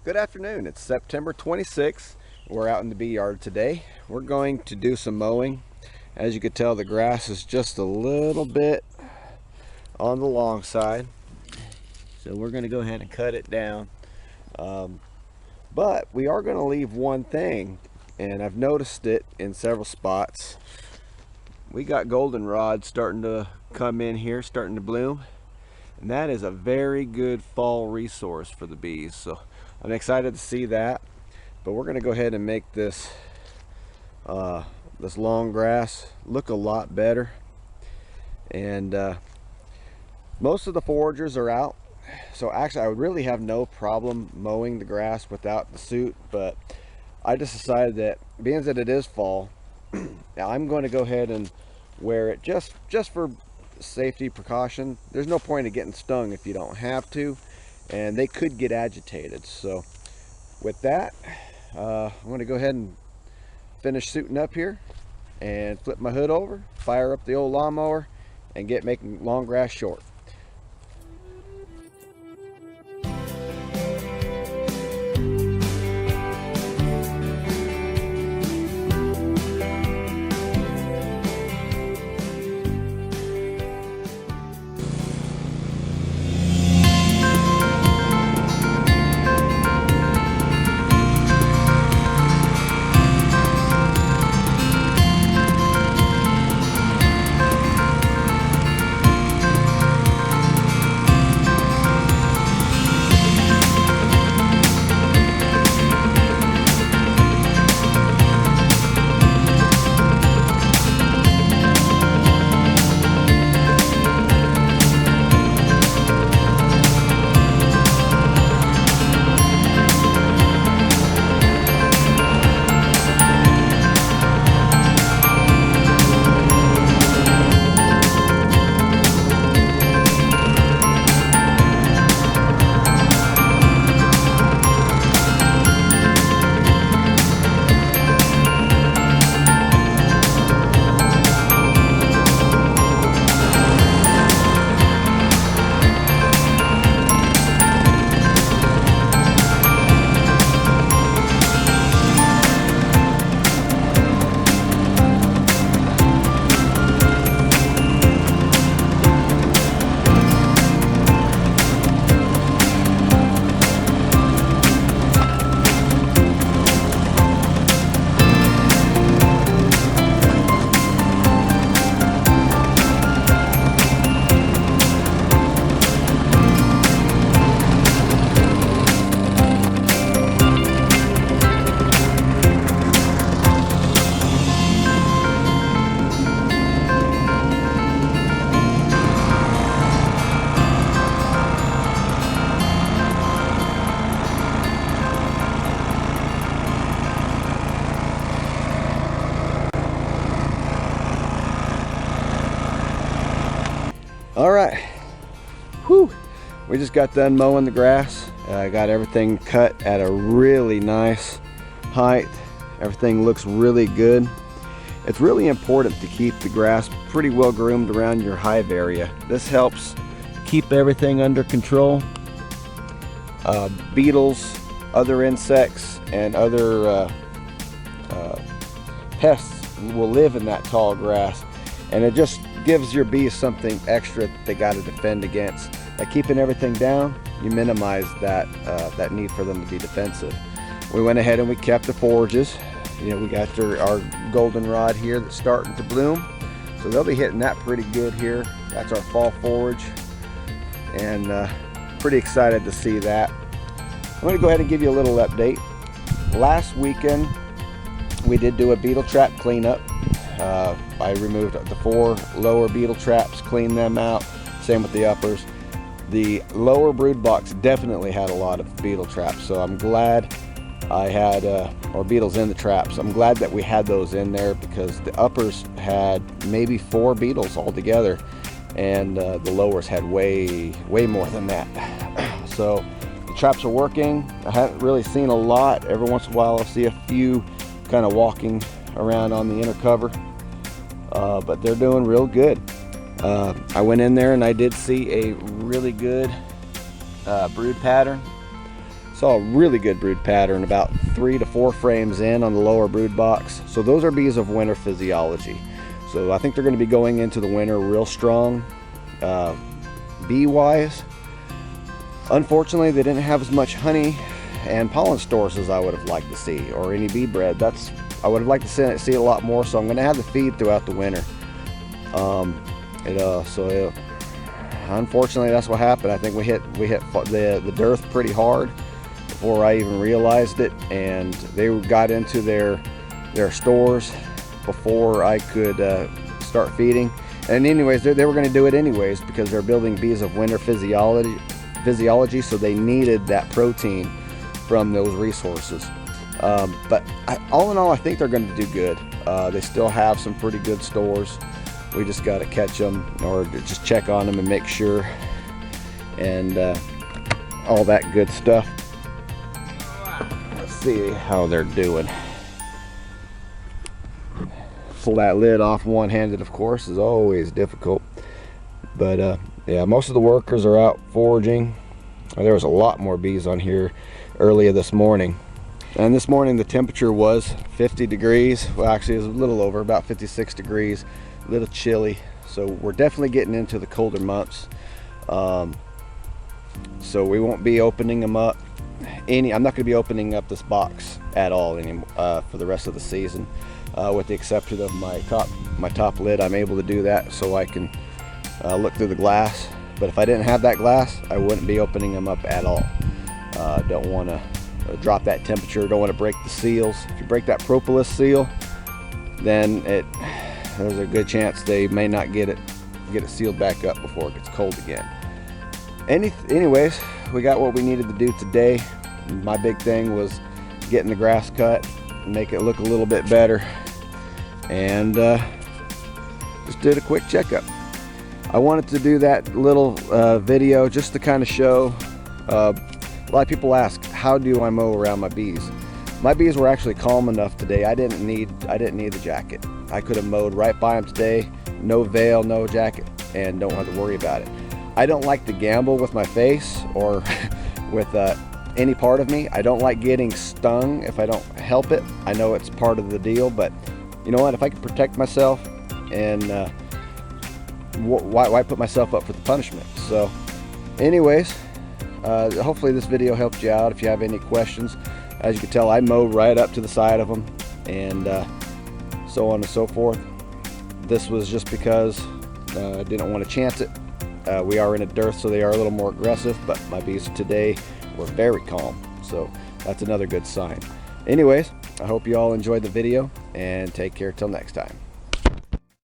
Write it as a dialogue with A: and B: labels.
A: Good afternoon. It's September 26th. We're out in the bee yard today. We're going to do some mowing. As you can tell, the grass is just a little bit on the long side. So we're going to go ahead and cut it down. But we are going to leave one thing, and I've noticed it in several spots. We got goldenrod starting to come in here, starting to bloom. And that is a very good fall resource for the bees. So I'm excited to see that. But we're going to go ahead and make this this long grass look a lot better. And most of the foragers are out. So actually I would really have no problem mowing the grass without the suit. But I just decided that being that it is fall, I'm going to go ahead and wear it just for safety precaution. There's no point in getting stung if you don't have to, and they could get agitated. So with that, I'm going to go ahead and finish suiting up here and flip my hood over, fire up the old lawnmower, and get making long grass short. All right, whew. We just got done mowing the grass. I got everything cut at a really nice height. Everything looks really good. It's really important to keep the grass pretty well groomed around your hive area. This helps keep everything under control. Beetles, other insects, and other pests will live in that tall grass, and it just gives your bees something extra that they got to defend against. By keeping everything down, you minimize that that need for them to be defensive. We went ahead and we kept the forages. You know, we got our goldenrod here that's starting to bloom, so they'll be hitting that pretty good here. That's our fall forage, and pretty excited to see that. I'm going to go ahead and give you a little update. Last weekend we did do a beetle trap cleanup. I removed the 4 lower beetle traps, cleaned them out, same with the uppers. The lower brood box definitely had a lot of beetle traps, so I'm glad I had, or beetles in the traps. I'm glad that we had those in there, because the uppers had maybe 4 beetles altogether, and the lowers had way more than that. So the traps are working. I haven't really seen a lot. Every once in a while I'll see a few kind of walking around on the inner cover, but they're doing real good. I went in there and I did see a really good brood pattern. Saw a really good brood pattern about 3 to 4 frames in on the lower brood box. So those are bees of winter physiology. So I think they're going to be going into the winter real strong bee wise. Unfortunately, they didn't have as much honey and pollen stores as I would have liked to see, or any bee bread. I would have liked to see a lot more, so I'm going to have the feed throughout the winter. Unfortunately, that's what happened. I think we hit the dearth pretty hard before I even realized it, and they got into their stores before I could start feeding. And anyways, they were going to do it anyways because they're building bees of winter physiology, so they needed that protein from those resources. But all in all, I think they're going to do good. They still have some pretty good stores. We just got to catch them, or just check on them and make sure, and all that good stuff. Let's see how they're doing. Pull that lid off one-handed, of course, is always difficult. But yeah, most of the workers are out foraging. There was a lot more bees on here earlier this morning. And this morning the temperature was 50 degrees. Well, actually it was a little over, about 56 degrees. A little chilly. So we're definitely getting into the colder months. So we won't be opening them up. I'm not going to be opening up this box at all anymore for the rest of the season. With the exception of my top lid, I'm able to do that so I can look through the glass. But if I didn't have that glass, I wouldn't be opening them up at all. Don't want to drop that temperature, don't want to break the seals. If you break that propolis seal, then there's a good chance they may not get it sealed back up before it gets cold again. Anyways, we got what we needed to do today. My big thing was getting the grass cut, make it look a little bit better, and just did a quick checkup. I wanted to do that little video just to kind of show. A lot of people ask, how do I mow around my bees? My bees were actually calm enough today. I didn't need the jacket. I could have mowed right by them today, no veil, no jacket, and don't have to worry about it. I don't like to gamble with my face or with any part of me. I don't like getting stung if I don't help it. I know it's part of the deal, but you know what? If I can protect myself, and why put myself up for the punishment? So anyways, hopefully this video helped you out. If you have any questions, as you can tell, I mowed right up to the side of them, and so on and so forth. This was just because I didn't want to chance it. We are in a dearth, so they are a little more aggressive, but my bees today were very calm, so that's another good sign. Anyways, I hope you all enjoyed the video, and take care till next time.